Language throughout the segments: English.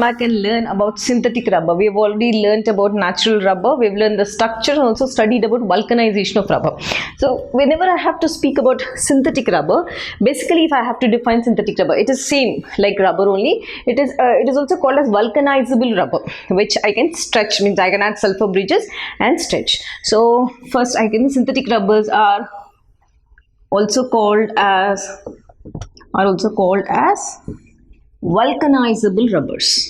back and learn about synthetic rubber. We have already learned about natural rubber. We've learned the structure and also studied about vulcanization of rubber. So whenever I have to speak about synthetic rubber, basically if I have to define synthetic rubber, it is same like rubber only. It is also called as vulcanizable rubber, which I can stretch, means I can add sulfur bridges and stretch. So first synthetic rubbers are also called as vulcanizable rubbers,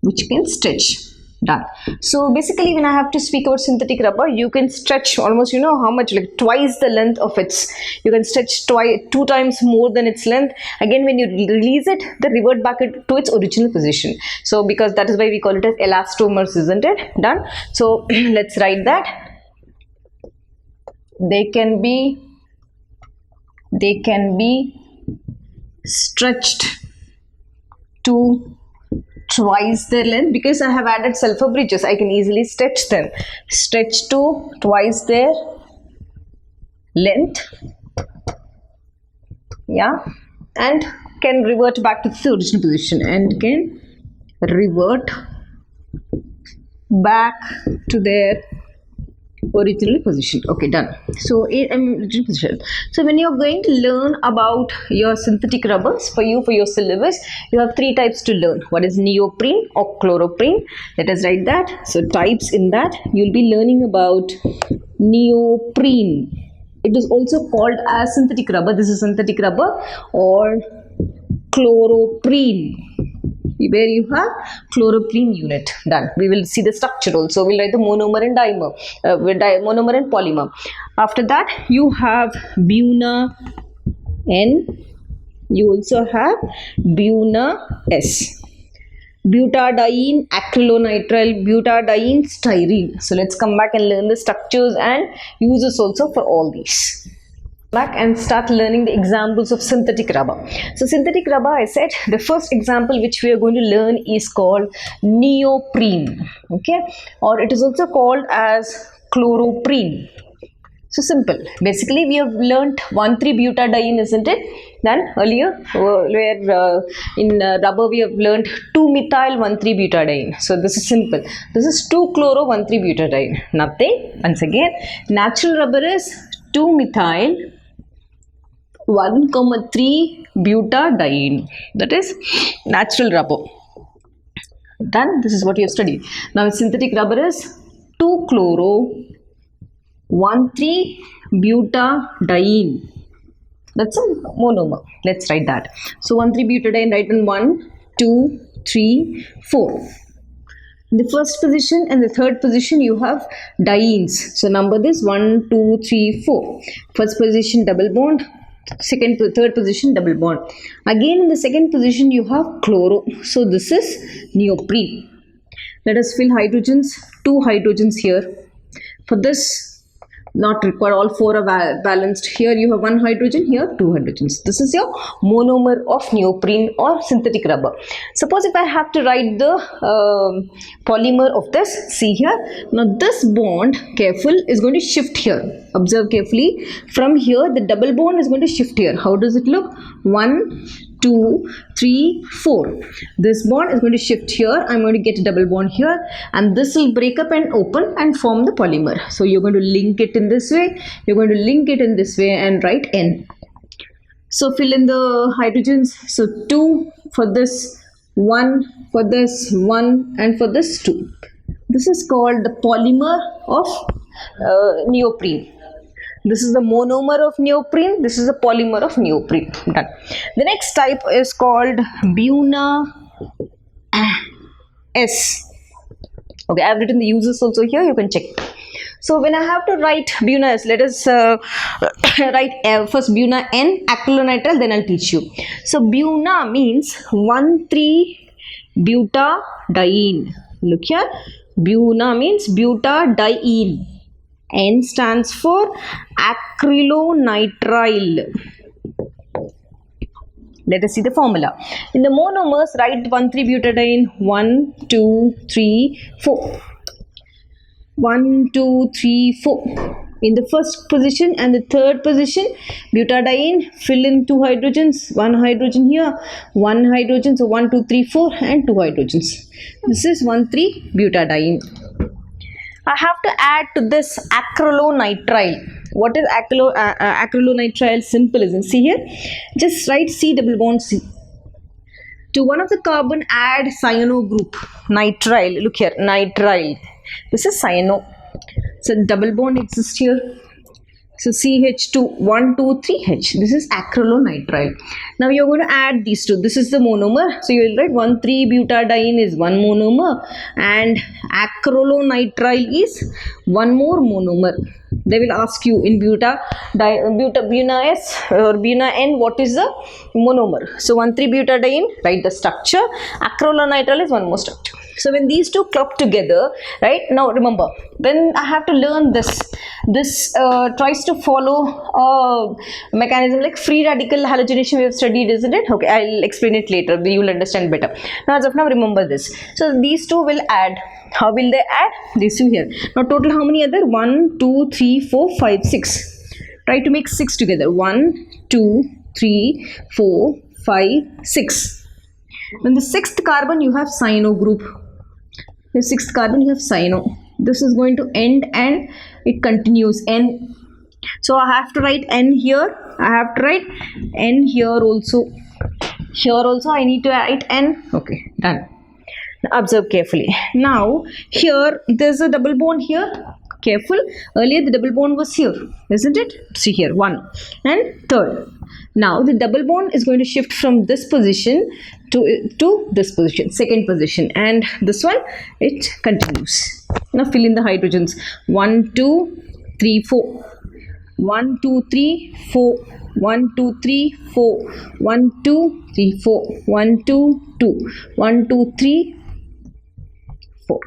which can stretch. Done. So basically when I have to speak about synthetic rubber, you can stretch almost, you know how much, like twice the length of its, you can stretch two times more than its length. Again, when you release it, they revert back to its original position. So because that is why we call it as elastomers, isn't it? Done. So let's write that. They can be stretched to twice their length. Because I have added sulfur bridges, I can easily stretch them. Stretch to twice their length, yeah, and can revert back to the original position, and can revert back to their original position. Okay, done. So original position. So when you're going to learn about your synthetic rubbers, for your syllabus, you have three types to learn. What is neoprene or chloroprene? Let us write that. So types, in that you'll be learning about neoprene. It is also called as synthetic rubber. This is synthetic rubber. Or chloroprene, where you have chloroprene unit. Done. We will see the structure also. We'll write the monomer and dimer, monomer and polymer. After that, you have BUNA-N. You also have BUNA-S. Butadiene, acrylonitrile, butadiene, styrene. So let's come back and learn the structures and uses also for all these. Back and start learning the examples of synthetic rubber. So synthetic rubber, I said, the first example which we are going to learn is called neoprene, okay, or it is also called as chloroprene. So simple. Basically we have learnt 1,3-butadiene, isn't it? Then earlier where in rubber we have learnt 2-methyl 1,3-butadiene. So this is simple. This is 2-chloro 1,3-butadiene. Nothing. Once again, natural rubber is 2-methyl 1,3-butadiene. That is natural rubber. Done. This is what you have studied. Now synthetic rubber is 2-chloro 1,3-butadiene. That's a monomer. Let's write that. So 1,3-butadiene, write in 1, 2, 3, 4. In the first position and the third position you have dienes. So number this 1, 2, 3, 4. First position double bond, third position double bond. Again in the second position you have chloro. So this is neoprene. Let us fill hydrogens. 2 hydrogens here. For this, not required, all 4 are balanced. Here you have 1 hydrogen, here 2 hydrogens. This is your monomer of neoprene or synthetic rubber. Suppose if I have to write the polymer of this, see here. Now this bond, careful, is going to shift here. Observe carefully. From here the double bond is going to shift here. How does it look? 1, 2, 3, 4. This bond is going to shift here. I'm going to get a double bond here, and this will break up and open and form the polymer. So you're going to link it in this way, you're going to link it in this way and write N. So fill in the hydrogens. So 2 for this, 1 for this, 1, and for this 2. This is called the polymer of neoprene. This is the monomer of neoprene. This is the polymer of neoprene. Done. The next type is called BUNA-S. Okay, I have written the uses also here. You can check. So when I have to write BUNA-S, let us write first BUNA-N, acrylonitrile, then I'll teach you. So BUNA means 1,3-butadiene. Look here. BUNA means butadiene. N stands for acrylonitrile. Let us see the formula. In the monomers, write 1,3-butadiene. 1, 2, 3, 4. 1, 2, 3, 4. in the first position and the third position. Butadiene, fill in 2 hydrogens, 1 hydrogen here, 1 hydrogen, so 1 2 3 4 and 2 hydrogens. This is 1,3-butadiene. I have to add to this acrylonitrile. What is acrylonitrile? Simple, isn't it? See here, just write C double bond C. To one of the carbon add cyano group, nitrile. Look here, nitrile. This is cyano. So double bond exists here. So CH2, 1, 2, 3 H. This is acrylonitrile. Now you're going to add these two. This is the monomer. So you will write 1,3-butadiene is one monomer and acrylonitrile is one more monomer. They will ask you in BUNA-S or BUNA-N what is the monomer. So 1,3-butadiene, write the structure. Acrylonitrile is one more structure. So when these two club together, right, now remember, when I have to learn this tries to follow a mechanism like free radical halogenation we have studied, isn't it? Okay, I'll explain it later, you will understand better. Now as of now, remember this. So these two will add. How will they add? These two here. Now total how many other? 1, 2, 3, 4, 5, 6. Try to make 6 together. 1, 2, 3, 4, 5, 6. Then the 6th carbon you have cyano group. The 6th carbon you have cyano. This is going to end and it continues N. So I have to write N here. I have to write N here also. Here also I need to write N. Okay, done. Now observe carefully. Now here there's a double bond here. Careful. Earlier the double bond was here, isn't it? See here, 1 and third. Now the double bond is going to shift from this position to this position, second position, and this one it continues. Now fill in the hydrogens. 1, 2, 3, 4. 1, 2, 3, 4. 1, 2, 3, 4. 1, 2, 3, 4. 1, 2, 2. 1, 2, 3, 4.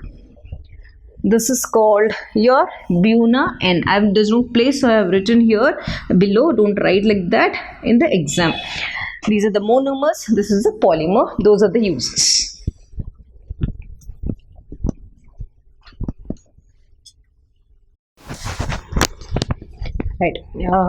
This is called your BUNA-N. There's no place, so I have written here below. Don't write like that in the exam. These are the monomers. This is the polymer. Those are the uses. Right,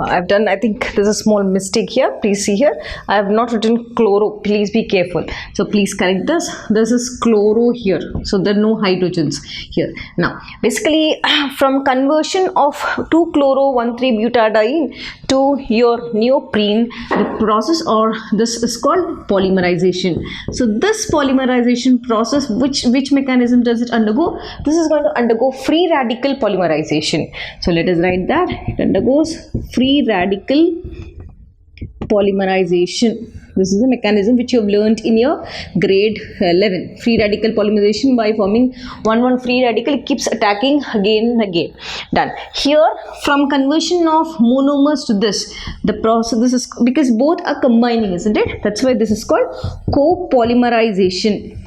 I've done, I think there's a small mistake here. Please see here, I have not written chloro. Please be careful. So please correct this. This is chloro here. So there are no hydrogens here. Now, basically from conversion of 2-chloro-1,3-butadiene to your neoprene, the process or this is called polymerization. So this polymerization process, which mechanism does it undergo? This is going to undergo free radical polymerization. So let us write that. It undergoes free radical polymerization. This is a mechanism which you have learnt in your grade 11. Free radical polymerization by forming one free radical, it keeps attacking again and again. Done. Here from conversion of monomers to this, the process, this is because both are combining, isn't it? That's why this is called copolymerization.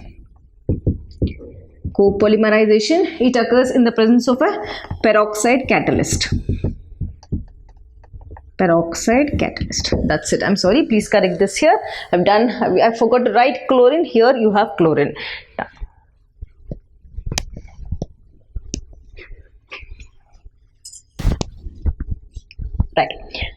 Copolymerization, it occurs in the presence of a peroxide catalyst. Peroxide catalyst. That's it. I'm sorry. Please correct this here. I've done. I forgot to write chlorine. Here you have chlorine. Done. Right.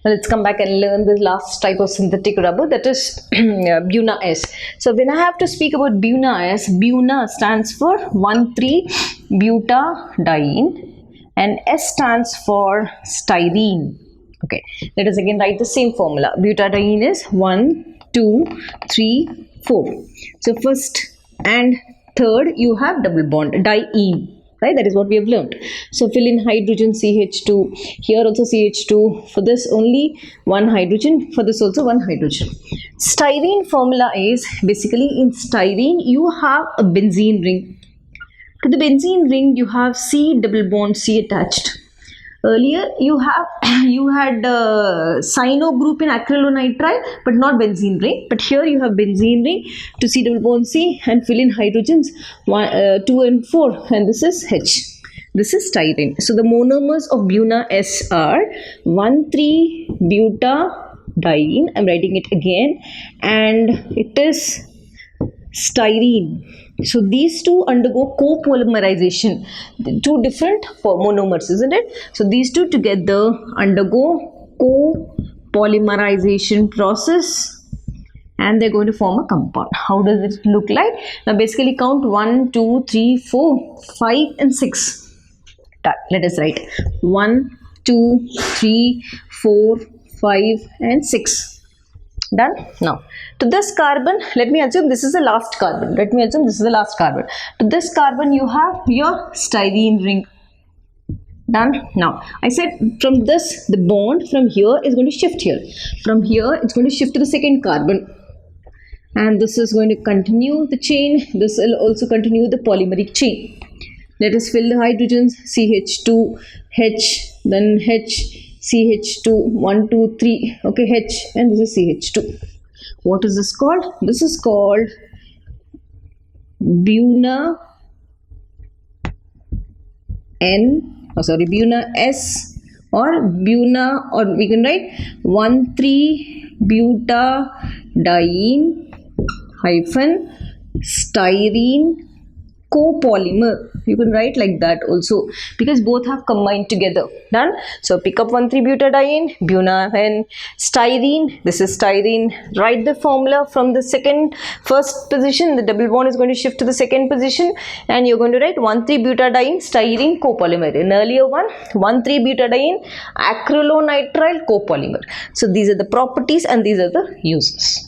Now let's come back and learn the last type of synthetic rubber, that is BUNA-S. So when I have to speak about BUNA-S, BUNA stands for 1,3-butadiene and S stands for styrene. Okay, let us again write the same formula. Butadiene is 1, 2, 3, 4. So first and third you have double bond, diene. Right, that is what we have learned. So fill in hydrogen CH2. Here also CH2. For this only one hydrogen. For this also one hydrogen. Styrene formula is basically in styrene you have a benzene ring. To the benzene ring you have C double bond C attached. Earlier you had cyano group in acrylonitrile but not benzene ring, but here you have benzene ring to C double bond C and fill in hydrogens 2 and 4, and this is H. This is styrene. So the monomers of BUNA-S are 1,3-butadiene, I'm writing it again, and it is styrene. So these two undergo co-polymerization, two different monomers, isn't it? So these two together undergo co-polymerization process and they're going to form a compound. How does it look like? Now basically count 1, 2, 3, 4, 5 and 6. Let us write 1, 2, 3, 4, 5 and 6. Done? Now, to this carbon, let me assume this is the last carbon. To this carbon, you have your styrene ring. Done? Now, I said from this, the bond from here is going to shift here. From here, it's going to shift to the second carbon. And this is going to continue the chain. This will also continue the polymeric chain. Let us fill the hydrogens. CH2, H, then H, CH2, 1, 2, 3, okay, H, and this is CH2. What is this called? This is called BUNA-S or BUNA, or we can write 1,3-butadiene hyphen styrene copolymer. You can write like that also because both have combined together. Done? So pick up 1,3-butadiene, BUNA-N, styrene. This is styrene. Write the formula from the first position. The double bond is going to shift to the second position and you're going to write 1,3-butadiene styrene copolymer. In earlier one, 1,3-butadiene acrylonitrile copolymer. So these are the properties and these are the uses.